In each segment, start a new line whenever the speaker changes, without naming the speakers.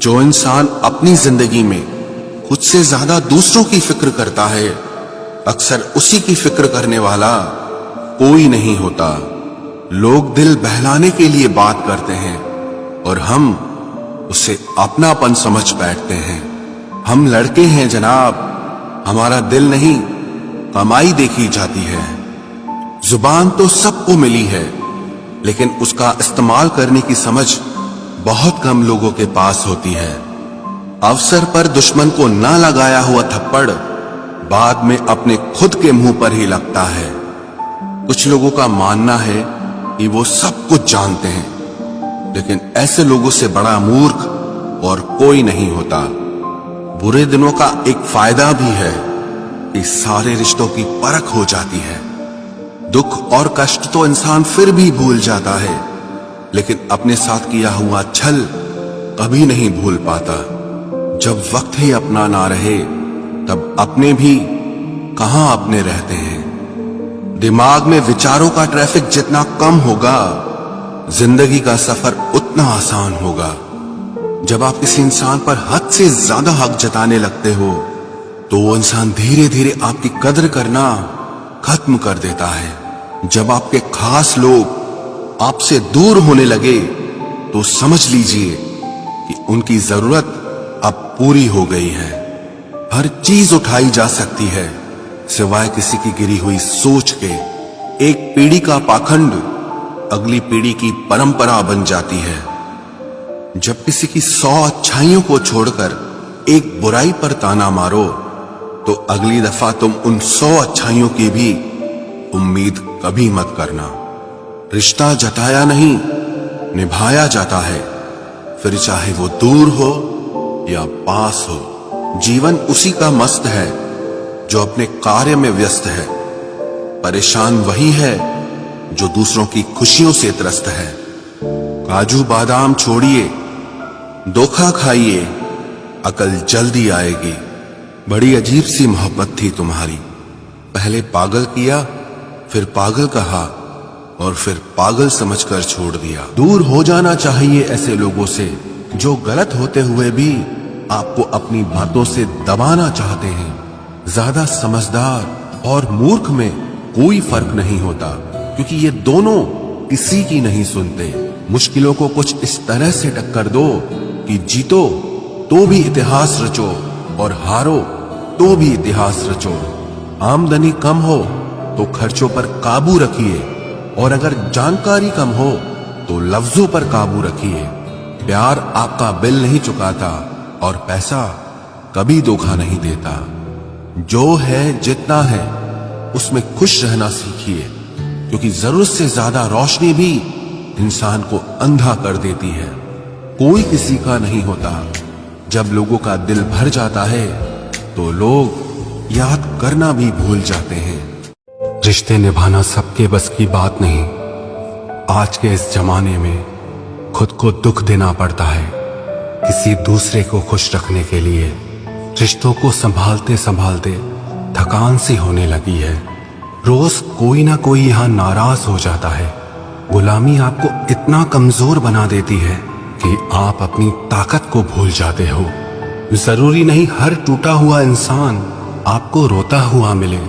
जो इंसान अपनी जिंदगी में खुद से ज्यादा दूसरों की फिक्र करता है, अक्सर उसी की फिक्र करने वाला कोई नहीं होता। लोग दिल बहलाने के लिए बात करते हैं और हम उसे अपनापन समझ बैठते हैं। हम लड़के हैं जनाब, हमारा दिल नहीं कमाई देखी जाती है। जुबान तो सबको मिली है, लेकिन उसका इस्तेमाल करने की समझ बहुत कम लोगों के पास होती है। अवसर पर दुश्मन को ना लगाया हुआ थप्पड़ बाद में अपने खुद के मुंह पर ही लगता है। कुछ लोगों का मानना है कि वो सब कुछ जानते हैं, लेकिन ऐसे लोगों से बड़ा मूर्ख और कोई नहीं होता। बुरे दिनों का एक फायदा भी है कि सारे रिश्तों की परख हो जाती है। दुख और कष्ट तो इंसान फिर भी भूल जाता है, लेकिन अपने साथ किया हुआ छल कभी नहीं भूल पाता। जब वक्त ही अपना ना रहे, तब अपने भी कहां अपने रहते हैं। दिमाग में विचारों का ट्रैफिक जितना कम होगा, जिंदगी का सफर उतना आसान होगा। जब आप किसी इंसान पर हद से ज्यादा हक जताने लगते हो, तो वो इंसान धीरे धीरे आपकी कदर करना खत्म कर देता है। जब आपके खास लोग आपसे दूर होने लगे, तो समझ लीजिए कि उनकी जरूरत अब पूरी हो गई है। हर चीज उठाई जा सकती है, सिवाय किसी की गिरी हुई सोच के। एक पीढ़ी का पाखंड अगली पीढ़ी की परंपरा बन जाती है। जब किसी की 100 अच्छाइयों को छोड़कर एक बुराई पर ताना मारो, तो अगली दफा तुम उन 100 अच्छाइयों की भी उम्मीद कभी मत करना। रिश्ता जताया नहीं, निभाया जाता है, फिर चाहे वो दूर हो या पास हो। जीवन उसी का मस्त है जो अपने कार्य में व्यस्त है। परेशान वही है जो दूसरों की खुशियों से त्रस्त है। काजू बादाम छोड़िए, धोखा खाइए, अकल जल्दी आएगी। बड़ी अजीब सी मोहब्बत थी तुम्हारी। पहले पागल किया, फिर पागल कहा और फिर पागल समझकर छोड़ दिया। दूर हो जाना चाहिए ऐसे लोगों से जो गलत होते हुए भी आपको अपनी बातों से दबाना चाहते हैं। ज्यादा समझदार और मूर्ख में कोई फर्क नहीं होता, क्योंकि ये दोनों किसी की नहीं सुनते। मुश्किलों को कुछ इस तरह से टक्कर दो कि जीतो तो भी इतिहास रचो और हारो तो भी इतिहास रचो। आमदनी कम हो तो खर्चों पर काबू रखिए, और अगर जानकारी कम हो तो लफ्जों पर काबू रखिए। प्यार आपका बिल नहीं चुकाता और पैसा कभी धोखा नहीं देता। जो है जितना है उसमें खुश रहना सीखिए, क्योंकि जरूरत से ज्यादा रोशनी भी इंसान को अंधा कर देती है। कोई किसी का नहीं होता। जब लोगों का दिल भर जाता है, तो लोग याद करना भी भूल जाते हैं।
रिश्ते निभाना सबके बस की बात नहीं। आज के इस जमाने में खुद को दुख देना पड़ता है किसी दूसरे को खुश रखने के लिए। रिश्तों को संभालते संभालते थकान सी होने लगी है। रोज कोई ना कोई यहाँ नाराज हो जाता है। गुलामी आपको इतना कमजोर बना देती है कि आप अपनी ताकत को भूल जाते हो। जरूरी नहीं हर टूटा हुआ इंसान आपको रोता हुआ मिले।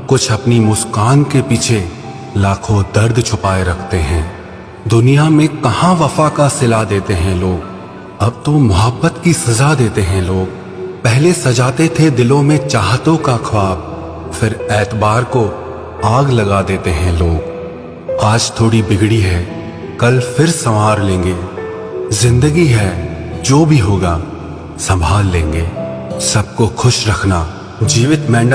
कुछ अपनी मुस्कान के पीछे लाखों दर्द छुपाए रखते हैं। दुनिया में कहां वफा का सिला देते हैं लोग, अब तो मोहब्बत की सजा देते हैं लोग। पहले सजाते थे दिलों में चाहतों का ख्वाब, फिर एतबार को आग लगा देते हैं लोग। आज थोड़ी बिगड़ी है, कल फिर संवार लेंगे। जिंदगी है, जो भी होगा संभाल लेंगे। सबको खुश रखना जीवित मेंढक